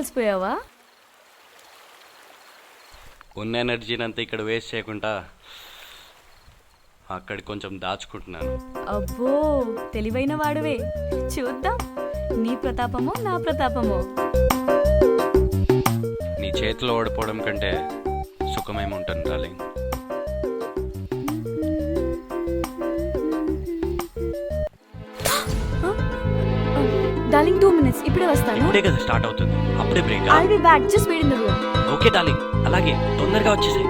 అలసిపోయావా? ఉన్న ఎనర్జీని అంతా ఇక్కడ వేస్ట్ చేయకుండా అక్కడ కొంచెం దాచుకుంటున్నాను. అబ్బో తెలివైన వాడువే. చూద్దాం నీ ప్రతాపమో నా ప్రతాపమో. నీ చేతిలో ఓడిపోవడం కంటే సుఖమేముంటుంది డార్లింగ్. డార్లింగ్ 2 minutes ఇప్పుడే వస్తాను. ఇప్పుడే కదా స్టార్ట్ అవుతుంది, అప్పుడే break. I'll be back, just wait in the room. Okay darling, అలాగే తొందరగా వచ్చేసాయి.